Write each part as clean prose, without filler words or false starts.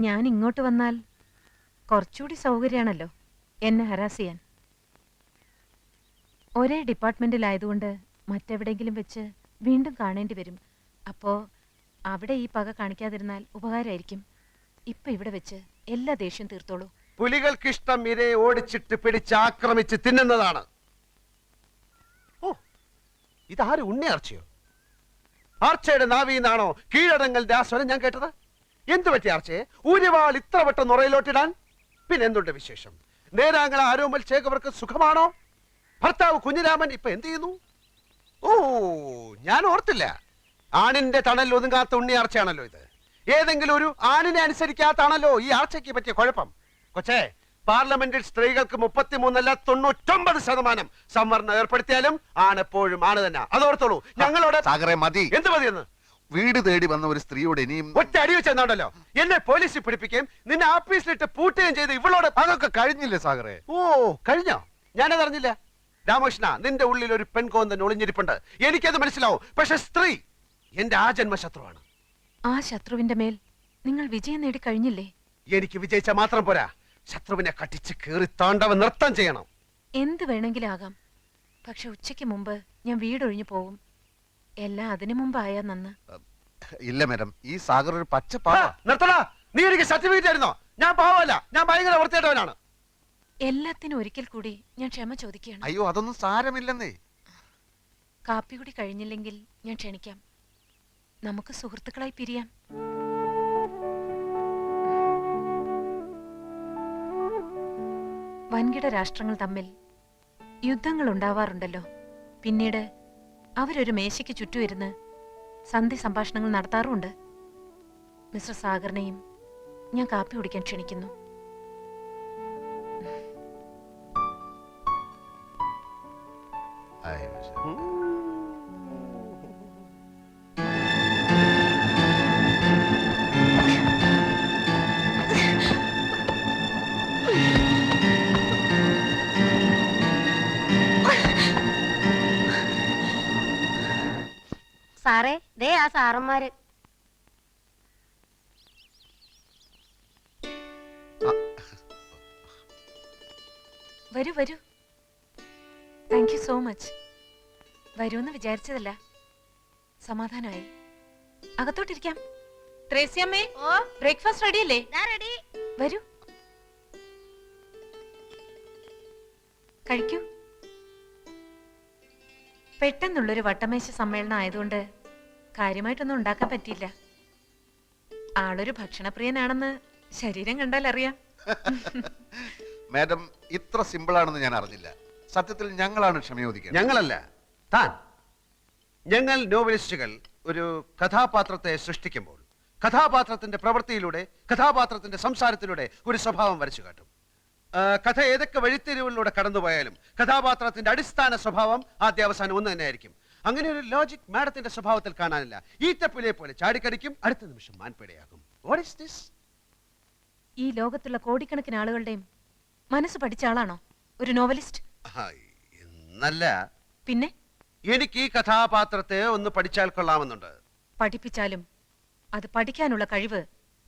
ഞാൻ ഇങ്ങോട്ട് വന്നാൽ കുറച്ചുകൂടി സൗകര്യമാണല്ലോ എന്നെ ഹരാസ് ചെയ്യാൻ. ഒരേ ഡിപ്പാർട്ട്മെന്റിലായതുകൊണ്ട് മറ്റെവിടെയെങ്കിലും വെച്ച് വീണ്ടും കാണേണ്ടി വരും. അപ്പോ അവിടെ ഈ പക കാണിക്കാതിരുന്നാൽ ഉപകാരമായിരിക്കും. ഇപ്പൊ ഇവിടെ വെച്ച് എല്ലാ ദേഷ്യം തീർത്തോളൂ. പുലികൾക്കിഷ്ടം ഇരയെ ഓടിച്ചിട്ട് പിടിച്ച് ആക്രമിച്ച് തിന്നുന്നതാണ്. ഓ, ഇതാര് ഉണ്ണിയാർച്ചയോ? ആർച്ചയുടെ നാവിന്നാണോ കീഴടങ്ങലിന്റെ ആ സ്വരം ഞാൻ കേട്ടത്? എന്തു പറ്റി ആർച്ചയെ ഊരിവാൾ ഇത്ര വട്ടം നുറയിലോട്ടിടാൻ? പിന്നെന്തുണ്ട് വിശേഷം? നേരാങ്ങള ആരോമൽ ചേകവർക്ക് സുഖമാണോ? ഭർത്താവ് കുഞ്ഞിരാമൻ ഇപ്പൊ എന്ത് ചെയ്യുന്നു? ഓ, ഞാൻ ഓർത്തില്ല. ആണിന്റെ തണൽ ഒതുങ്ങാത്ത ഉണ്ണിയാർച്ചയാണല്ലോ ഇത്. ഏതെങ്കിലും ഒരു ആണിനെ അനുസരിക്കാത്താണല്ലോ ഈ ആർച്ചയ്ക്ക് പറ്റിയ കുഴപ്പം. കൊച്ചേ, പാർലമെന്റിൽ സ്ത്രീകൾക്ക് 33 99% സംവരണം ഏർപ്പെടുത്തിയാലും ആണെപ്പോഴും ആണ് തന്നെ. അതോർത്തോളൂ. ഞങ്ങളോട് മതി. എന്ത് മതിയെന്ന്? വീട് തേടി വന്ന ഒരു സ്ത്രീയോട് ഇനിയും ഒറ്റ അടി വെച്ചെന്നാണ്ടല്ലോ എന്നെ പോലീസിൽ പിടിപ്പിക്കുകയും നിന്നെ ആഫീസിലിട്ട് പൂട്ടുകയും ചെയ്ത് ഇവളോട്. അതൊക്കെ കഴിഞ്ഞില്ലേ സാഗറെ? ഓ, കഴിഞ്ഞോ? ഞാനതറിഞ്ഞില്ല. രാമകൃഷ്ണ, നിന്റെ ഉള്ളിൽ ഒരു പെൺകോന്തൻ ഒളിഞ്ഞിരിപ്പുണ്ട്. എനിക്കത് മനസ്സിലാവും. പക്ഷെ സ്ത്രീ എന്റെ ആ ജന്മശത്രുവാണ്. ആ ശത്രുവിന്റെ മേൽ നിങ്ങൾ വിജയം നേടി കഴിഞ്ഞില്ലേ? എനിക്ക് വിജയിച്ച മാത്രം പോരാ, ശത്രുവിനെ കട്ടിച്ച് കീറി താണ്ടവ നൃത്തം ചെയ്യണം. എന്ത് വേണമെങ്കിലും ആകാം. പക്ഷെ ഉച്ചയ്ക്ക് മുമ്പ് ഞാൻ വീടൊഴിഞ്ഞു പോകും. എല്ലാം അതിനു മുമ്പായാ നന്ന്. ഇല്ല മാഡം, ഈ സാഗർ ഒരു പച്ച നിർത്തടാ. നീ എനിക്ക് സർട്ടിഫിക്കറ്റ് ആയിരുന്നോ? ഞാൻ പാവമല്ല, ഞാൻ ഭയങ്കര വൃത്തിയായിട്ടവനാണ്. എല്ലാത്തിനും ഒരിക്കൽ കൂടി ഞാൻ ക്ഷമ ചോദിക്കുകയാണ്. അയ്യോ, അതൊന്നും സാരമില്ലെന്നേ. കാപ്പി കൂടി കഴിഞ്ഞില്ലെങ്കിൽ ഞാൻ ക്ഷണിക്കാം. നമുക്ക് സുഹൃത്തുക്കളായി പിരിയാം. വൻകിട രാഷ്ട്രങ്ങൾ തമ്മിൽ യുദ്ധങ്ങൾ ഉണ്ടാവാറുണ്ടല്ലോ. പിന്നീട് അവരൊരു മേശയ്ക്ക് ചുറ്റുമിരുന്ന് സന്ധി സംഭാഷണങ്ങൾ നടത്താറുമുണ്ട്. മിസ്റ്റർ സാഗറിനെയും ഞാൻ കാപ്പി കുടിക്കാൻ ക്ഷണിക്കുന്നു. സാറേ, ദേ ആ സാറന്മാര്. വരൂ വരൂ. Thank you so much. വരൂന്ന് വിചാരിച്ചതല്ല. സമാധാനമായി. അകത്തോട്ടിരിക്കാം. ത്രേസ്യമ്മേ, ബ്രേക്ക്ഫാസ്റ്റ് റെഡിയല്ലേ? വരൂ, കഴിക്കൂ. പെട്ടെന്നുള്ളൊരു വട്ടമേശ സമ്മേളനം ആയതുകൊണ്ട് കാര്യമായിട്ടൊന്നും ഉണ്ടാക്കാൻ പറ്റിയില്ല. ആളൊരു ഭക്ഷണപ്രിയനാണെന്ന് ശരീരം കണ്ടാൽ അറിയാം. മാഡം, ഇത്ര സിമ്പിൾ ആണെന്ന് ഞാൻ അറിഞ്ഞില്ല. സത്യത്തിൽ ഞങ്ങളാണ് ക്ഷമയോദിക്കുന്നത്. ഞങ്ങളല്ല, താൻ. ഞങ്ങൾ നോവലിസ്റ്റുകൾ ഒരു കഥാപാത്രത്തെ സൃഷ്ടിക്കുമ്പോൾ കഥാപാത്രത്തിന്റെ പ്രവൃത്തിയിലൂടെ, കഥാപാത്രത്തിന്റെ സംസാരത്തിലൂടെ ഒരു സ്വഭാവം വരച്ചു കാട്ടും. കഥ ഏതൊക്കെ വഴിത്തിരിവുകളിലൂടെ കടന്നുപോയാലും കഥാപാത്രത്തിന്റെ അടിസ്ഥാന സ്വഭാവം ആദ്യ അവസാനം ഒന്ന് തന്നെയായിരിക്കും. അങ്ങനെ ഒരു ലോജിക് മാഡത്തിന്റെ സ്വഭാവത്തിൽ കാണാനില്ല. ഈറ്റപ്പിലെ പോലെ ചാടിക്കടിക്കും, അടുത്ത നിമിഷം മാൻപേടയാകും. What is this? ഈ ലോകത്തുള്ള കോടിക്കണക്കിന് ആളുകളുടെയും മനസ്സ് പഠിച്ച ആളാണോ ഒരു നോവലിസ്റ്റ്? എന്നല്ല. പിന്നെ എനിക്ക് ഈ കഥാപാത്രത്തെ ഒന്ന് പഠിച്ചാൽ കൊള്ളാമെന്നുണ്ട്. പഠിപ്പിച്ചാലും അത് പഠിക്കാനുള്ള കഴിവ്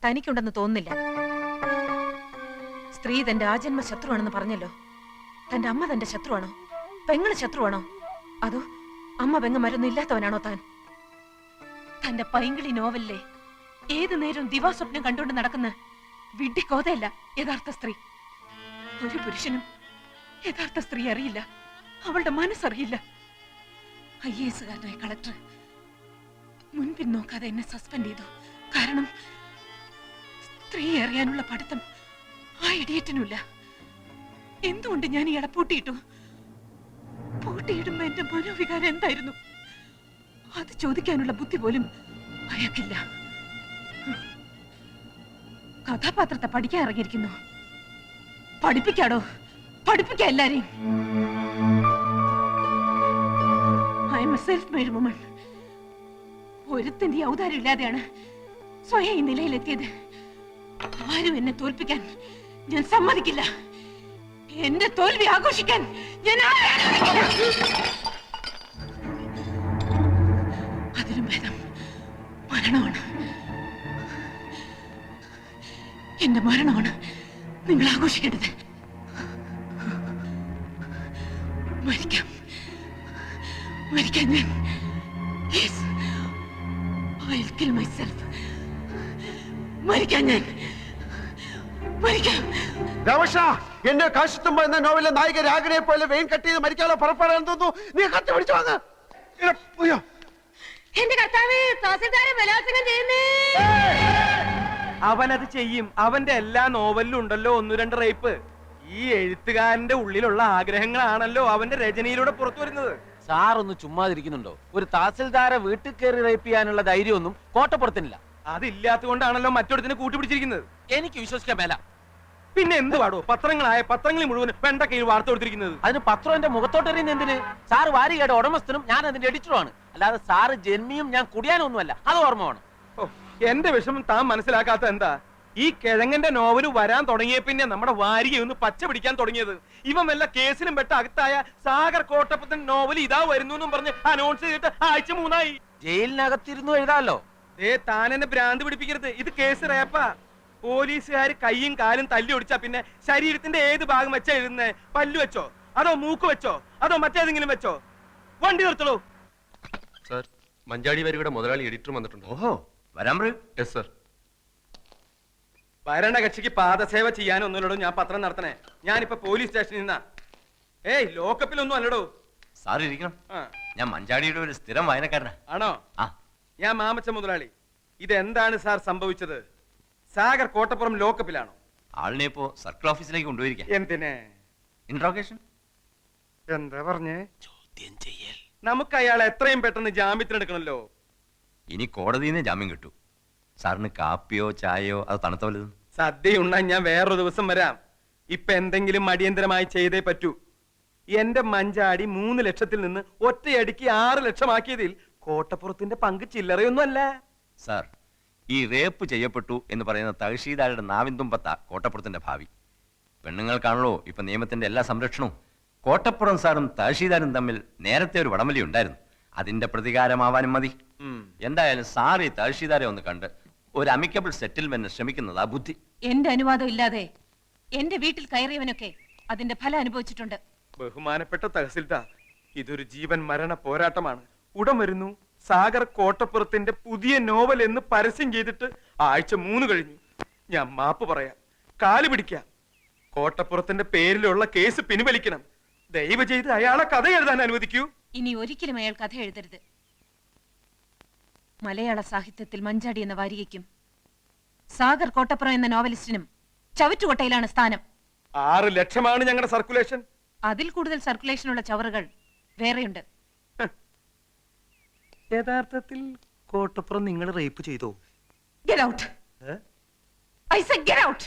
തനിക്കുണ്ടെന്ന് തോന്നുന്നില്ല. സ്ത്രീ തന്റെ ആജന്മ ശത്രുവാണെന്ന് പറഞ്ഞല്ലോ. തന്റെ അമ്മ തന്റെ ശത്രുവാണോ? പെങ്ങള് ശത്രുവാണോ? അതോ അമ്മ പെങ്ങന്മാരൊന്നും ഇല്ലാത്തവനാണോ താൻ? തന്റെ പൈങ്കിളി നോവലിലെ ഏതു നേരവും ദിവാസ്വപ്നം കണ്ടുകൊണ്ട് നടക്കുന്ന വിഡ്ഢിക്കോതയല്ല യഥാർത്ഥ സ്ത്രീ. ഒരു പുരുഷനും യഥാർത്ഥ സ്ത്രീ അറിയില്ല, അവളുടെ മനസ്സറിയില്ല. IAS-കാരനായ കളക്ടർ മുൻപിൽ നോക്കാതെ എന്നെ സസ്പെൻഡ് ചെയ്തു. കാരണം സ്ത്രീ അറിയാനുള്ള പഠിത്തം ആ ഇഡിയറ്റിനുമില്ല. എന്തുകൊണ്ട് ഞാൻ ഇയാളെ പൂട്ടിയിട്ടു? പൂട്ടിയിടുമ്പോ എന്റെ മനോവികാരം എന്തായിരുന്നു? അത് ചോദിക്കാനുള്ള ബുദ്ധി പോലും അയാൾക്കില്ല. കഥാപാത്രത്തെ പഠിക്കാൻ ഇറങ്ങിയിരിക്കുന്നു. പഠിപ്പിക്കാടോ, പഠിപ്പിക്ക എല്ലാരെയും. I'm a self made woman. ഒരുത്തിന്റെ ഔദാര്യം ഇല്ലാതെയാണ് സ്വയം ഈ നിലയിലെത്തിയത്. ആരും എന്നെ തോൽപ്പിക്കാൻ ഞാൻ സമ്മതിക്കില്ല. എന്റെ തോൽവി ആഘോഷിക്കാൻ ഞാൻ അതിലും ഭേദം മരണമാണ്. എന്റെ മരണമാണ് നിങ്ങൾ ആഘോഷിക്കേണ്ടത്. മരിക്കാം, മരിക്കാൻ ഞാൻ. Yes, I'll kill myself. മരിക്കാൻ ഞാൻ, മരിക്കാം. രാമകൃഷ്ണ, എന്നെ കാശിത്തുമ്പ എന്ന നോവലിലെ നായിക രാഗിനെ പോലെ വെയിൻ കട്ട് ചെയ്ത് മരിക്കാനുള്ള പുറപ്പെടാൻ തോന്നുന്നു. നീ കത്തി പിടിച്ചു വാങ്ങ. എന്റെ കർത്താവേ, തഹസിൽദാരെ ബലാത്സംഗം ചെയ്യുന്നേ. അവനത് ചെയ്യും. അവന്റെ എല്ലാ നോവലിലും ഉണ്ടല്ലോ 1-2 റേപ്പ്. ഈ എഴുത്തുകാരന്റെ ഉള്ളിലുള്ള ആഗ്രഹങ്ങളാണല്ലോ അവന്റെ രചനയിലൂടെ പുറത്തു വരുന്നത്. സാർ ഒന്ന് ചുമ്മാതിരിക്കുന്നുണ്ടോ? ഒരു തഹസിൽദാരെ വീട്ടിൽ കയറി റേപ്പ് ചെയ്യാനുള്ള ധൈര്യമൊന്നും കോട്ടപ്പുറത്തിനില്ല. അതില്ലാത്ത കൊണ്ടാണല്ലോ മറ്റൊരുത്തിന് കൂട്ടുപിടിച്ചിരിക്കുന്നത്. എനിക്ക് വിശ്വസിക്കാൻ മേല. പിന്നെ എന്ത് പാടോ? പത്രങ്ങളിൽ മുഴുവൻ വെണ്ടക്കയിൽ വാർത്ത കൊടുത്തിരിക്കുന്നത്. അതിന് പത്രം എന്റെ മുഖത്തോട്ട് എറിയുന്ന എന്തിന്? സാറ് വാരികയുടെ ഉടമസ്ഥനും ഞാൻ അതിന്റെ എഡിറ്ററുമാണ്. അല്ലാതെ സാറ് ജന്മിയും ഞാൻ കുടിയാനൊന്നുമല്ല. അത് ഓർമ്മ വേണം. ഓ, എന്റെ വിഷമം താൻ മനസ്സിലാക്കാത്ത എന്താ? ഈ കിഴങ്ങന്റെ നോവല് വരാൻ തുടങ്ങിയ പിന്നെ നമ്മുടെ വാരികയൊന്ന് പച്ച പിടിക്കാൻ തുടങ്ങിയത്. ഇവൻ വല്ല കേസിലും പെട്ട അകത്തായ സാഗർ കോട്ടപ്പത്തൻ നോവൽ ഇതാ വരുന്നു എന്നും പറഞ്ഞ് അനൗൺസ് ചെയ്തിട്ട് ആഴ്ച 3 ആയി. ജയിലിനകത്തിരുന്നു എഴുതാമല്ലോ. താൻ എന്നെ ഭ്രാന്ത് പിടിപ്പിക്കരുത്. ഇത് കേസ് റേപ്പാ. പോലീസുകാർ കൈയും കാലും തല്ലി ഒടിച്ചാ പിന്നെ ശരീരത്തിന്റെ ഏത് ഭാഗം വെച്ചാ എഴുതുന്നേ? പല്ലു വെച്ചോ, അതോ മൂക്ക് വെച്ചോ, അതോ മറ്റേതെങ്കിലും വെച്ചോ? വണ്ടി നിർത്തളൂ. സർ, മഞ്ചാടി വരിയുടെ മുതലാളി എഡിറ്റർ വന്നിട്ടുണ്ട്. ഓഹോ, വരാൻ പറയൂ. Yes sir. ഭരണകക്ഷിക്ക് പാദസേവ ചെയ്യാനൊന്നുമില്ലടോ ഞാൻ പത്രം നടത്തണേ. ഞാനിപ്പോ പോലീസ് സ്റ്റേഷനിൽ നിന്നാ. ലോക്കപ്പിലൊന്നും അല്ലടോ. സാർ ഇരിക്കണം. ആ, ഞാൻ മഞ്ചാടിയുടെ ഒരു സ്ഥിരം വായനക്കാരനാ. ആണോ? ആ, ഞാൻ മാമച്ച മുതലാളി. ഇതെന്താണ് സാർ സംഭവിച്ചത്? സാഗർ കോട്ടപ്പുറം ലോക്കപ്പിലാണോ? ആളിനെ ഇപ്പോ സർക്കിൾ ഓഫീസിലേക്ക് കൊണ്ടുപോയിരിക്കാം. എന്തിനെ? ഇൻട്രോഗേഷൻ. എന്താ പറഞ്ഞേ? ചോദ്യം ചെയ്യൽ. നമുക്ക് അയാളെ എത്രയും പെട്ടെന്ന് ജാമ്യത്തിനെടുക്കണല്ലോ. ഇനി കോടതിയിൽ നിന്ന് ജാമ്യം കിട്ടൂ. സാറിന് കാപ്പിയോ ചായയോ അത് തണുത്ത വല്ലതും? സദ്യ ഉണ്ണാൻ ഞാൻ വേറൊരു ദിവസം വരാം. ഇപ്പൊ എന്തെങ്കിലും അടിയന്തരമായി ചെയ്തേ പറ്റൂ. എന്റെ മഞ്ചാടി 3 ലക്ഷത്തിൽ നിന്ന് ഒറ്റയടിക്ക് 6 ലക്ഷമാക്കിയതിൽ കോട്ടപ്പുറത്തിന്റെ പങ്ക് ചില്ലറയൊന്നും അല്ല. സാർ, ഈ റേപ്പ് ചെയ്യപ്പെട്ടു എന്ന് പറയുന്ന തഹസീൽദാരുടെ നാവിന്തുമ്പത്ത കോട്ടപ്പുറത്തിന്റെ ഭാവി. പെണ്ണുങ്ങൾക്കാണല്ലോ ഇപ്പൊ നിയമത്തിന്റെ എല്ലാ സംരക്ഷണവും. കോട്ടപ്പുറം സാറും തഹസീൽദാരും തമ്മിൽ നേരത്തെ ഒരു വടംവലി ഉണ്ടായിരുന്നു. അതിന്റെ പ്രതികാരമാവാനും മതി. എന്തായാലും സാർ ഈ തഹസീൽദാരെ ഒന്ന് കണ്ട് ഒരു അമിക്കബിൾ സെറ്റിൽമെന്റ് ശ്രമിക്കുന്നതാ ബുദ്ധി. എന്റെ അനുവാദം ഇല്ലാതെ എന്റെ വീട്ടിൽ കയറിയവനൊക്കെ അതിന്റെ ഫലം അനുഭവിച്ചിട്ടുണ്ട്. ബഹുമാനപ്പെട്ട തഹസിൽദാർ, ഇതൊരു ജീവൻ മരണ പോരാട്ടമാണ്. ഉടൻ വരുന്നു. സാഗർ കോട്ടപ്പുറത്തിന്റെ പുതിയ നോവൽ എന്ന് പരസ്യം ചെയ്തിട്ട് ആഴ്ച 3 കഴിഞ്ഞു. ഞാൻ മാപ്പ് പറയാം, കാല് പിടിക്കാം. കോട്ടപ്പുറത്തിന്റെ പേരിലുള്ള കേസ് പിൻവലിക്കണം. ദയവ് ചെയ്ത് അയാളെ കഥ എഴുതാൻ അനുവദിക്കൂ. ഇനി ഒരിക്കലും അയാൾ കഥ എഴുതരുത്. മലയാള സാഹിത്യത്തിൽ മഞ്ചാടി എന്ന വാരികയ്ക്കും സാഗർ കോട്ടപ്പുറം എന്ന നോവലിസ്റ്റിനും ചവറ്റുകൊട്ടയിലാണ് സ്ഥാനം. 6 ലക്ഷമാണ് ഞങ്ങളുടെ സർക്കുലേഷൻ. അതിൽ കൂടുതൽ സർക്കുലേഷനുള്ള ചവറുകൾ വേറെയുണ്ട്. യഥാർത്ഥത്തിൽ കോട്ടപ്പുറം നിങ്ങൾ റേപ്പ് ചെയ്തോ? Get out. I said get out.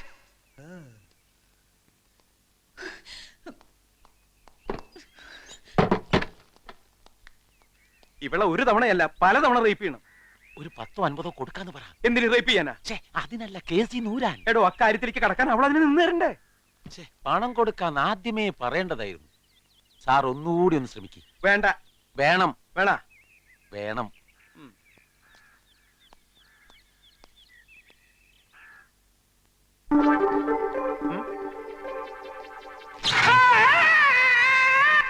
ഇവളെ ഒരു തവണയല്ല പലതവണ റേപ്പ് ചെയ്യണം. ഒരു 10 50 കൊടുക്കാന്ന് പറ. എന്തിനു റേപ്പ് ചെയ്യാനാ? അതിനല്ല കേസി നൂരാൻ. എടോ, അക്കാര്യത്തിലേക്ക് കടക്കാൻ അവൾ അതിന് നിന്ന് തരണ്ടേ? പണം കൊടുക്കാൻ ആദ്യമേ പറയേണ്ടതായിരുന്നു. സാർ ഒന്നുകൂടി ഒന്ന് ശ്രമിക്കും. വേണ്ട. വേണം. വേണ. വേണം.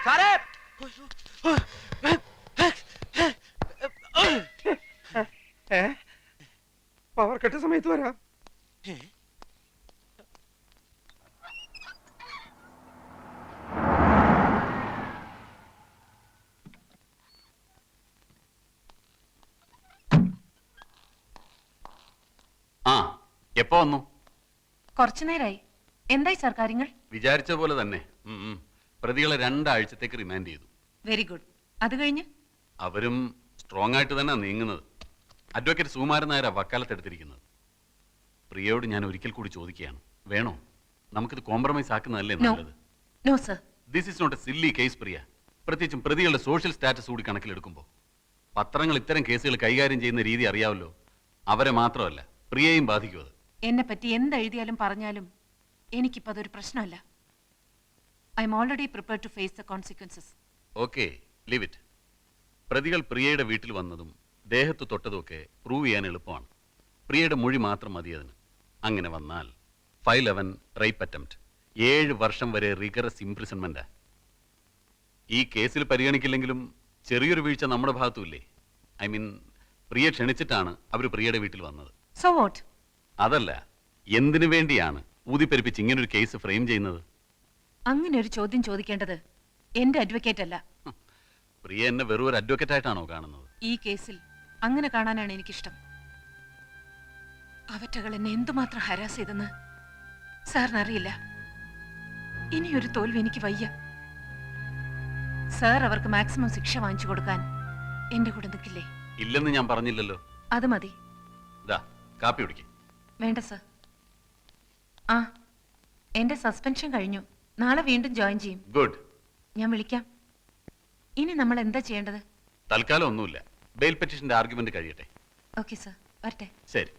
സാറേ, പവർ കട്ട് സമയത്ത് വരാം. ആ, എപ്പോ വന്നു? കുറച്ചു നേരായി. എന്തായി സാർ കാര്യങ്ങൾ? വിചാരിച്ച പോലെ തന്നെ. പ്രതികളെ 2 ആഴ്ചത്തേക്ക് റിമാൻഡ് ചെയ്തു. Very good. അത് കഴിഞ്ഞ് അവരും സ്ട്രോങ് ആയിട്ട് തന്നെ നീങ്ങുന്നത്. അഡ്വക്കേറ്റ് സുകുമാരൻ നായരാ വക്കാലത്തെടുത്തിരിക്കുന്നത്. പ്രിയയോട് ഞാൻ ഒരിക്കൽ കൂടി ചോദിക്കുകയാണ്, വേണോ? നമുക്കിത് കോംപ്രമൈസ് ആക്കുന്നതല്ലേ നല്ലത്? No sir. This is not a silly case Priya. പ്രത്യേകിച്ചും പ്രതികളുടെ സോഷ്യൽ സ്റ്റാറ്റസ് കൂടി കണക്കിലെടുക്കുമ്പോൾ. പത്രങ്ങൾ ഇത്തരം കേസുകൾ കൈകാര്യം ചെയ്യുന്ന രീതി അറിയാവല്ലോ. അവരെ മാത്രമല്ല, പ്രിയയും ബാധിക്കും അത്. എന്നെ പറ്റി എന്തെഴുതിയാലും പറഞ്ഞാലും എനിക്കിപ്പോ അതൊരു പ്രശ്നമല്ല. I am already prepared to face the consequences. Okay, leave it. പ്രതികൾ പ്രിയയുടെ വീട്ടിൽ വന്നതും ദേഹത്ത് തൊട്ടതുമൊക്കെ പ്രൂവ് ചെയ്യാൻ എളുപ്പമാണ്. പ്രിയയുടെ മൊഴി മാത്രം മതി അതിന്. അങ്ങനെ വന്നാൽ 511 റേപ്പ് അറ്റംപ്റ്റ്, 7 വർഷം വരെ റിഗറസ് ഇംപ്രിസൺമെന്റ്. ഈ കേസിൽ പരിഗണിക്കില്ലെങ്കിലും ചെറിയൊരു വീഴ്ച നമ്മുടെ ഭാഗത്തുമില്ലേ? ഐ മീൻ, പ്രിയ ക്ഷണിച്ചിട്ടാണ് അവർ പ്രിയയുടെ വീട്ടിൽ വന്നത്. So what? അതല്ല, എന്തിനു വേണ്ടിയാണ് ഊതിപ്പെരുപ്പിച്ച് ഇങ്ങനൊരു കേസ് ഫ്രെയിം ചെയ്യുന്നത്? അങ്ങനെ ഒരു ചോദ്യം ചോദിക്കേണ്ടത് എന്റെ അഡ്വക്കേറ്റ് അല്ല. പ്രിയ എന്നെ വെറും ഒരു അഡ്വക്കേറ്റ് ആയിട്ടാണോ കാണുന്നത്? ഈ കേസിൽ അങ്ങനെ കാണാനാണ് എനിക്കിഷ്ടം. അവറ്റകൾ എന്നെ എന്തുമാത്രം ഹരാസ് ചെയ്തെന്ന് സാറിന് അറിയില്ല. ഇനിയൊരു തോൽവി എനിക്ക് വയ്യ. സാർ അവർക്ക് മാക്സിമം ശിക്ഷ വാങ്ങിച്ചു കൊടുക്കാൻ എന്റെ കൂടെ നിൽക്കില്ലേ? ഇല്ലെന്ന് ഞാൻ പറഞ്ഞില്ലല്ലോ. അത് മതി. ദാ കാപ്പി കുടിക്ക്. വേണ്ട സർ. ആ, എന്റെ സസ്പെൻഷൻ കഴിഞ്ഞു. നാളെ വീണ്ടും ജോയിൻ ചെയ്യും. ഗുഡ്. ഞാൻ വിളിക്കാം. ഇനി നമ്മൾ എന്താ ചെയ്യേണ്ടത്? തൽക്കാലം ഒന്നുമില്ല. ബെയിൽ പെറ്റീഷന്റെ ആർഗ്യുമെന്റ് കഴിയട്ടെ. ഓക്കെ സർ, വരട്ടെ. ശരി.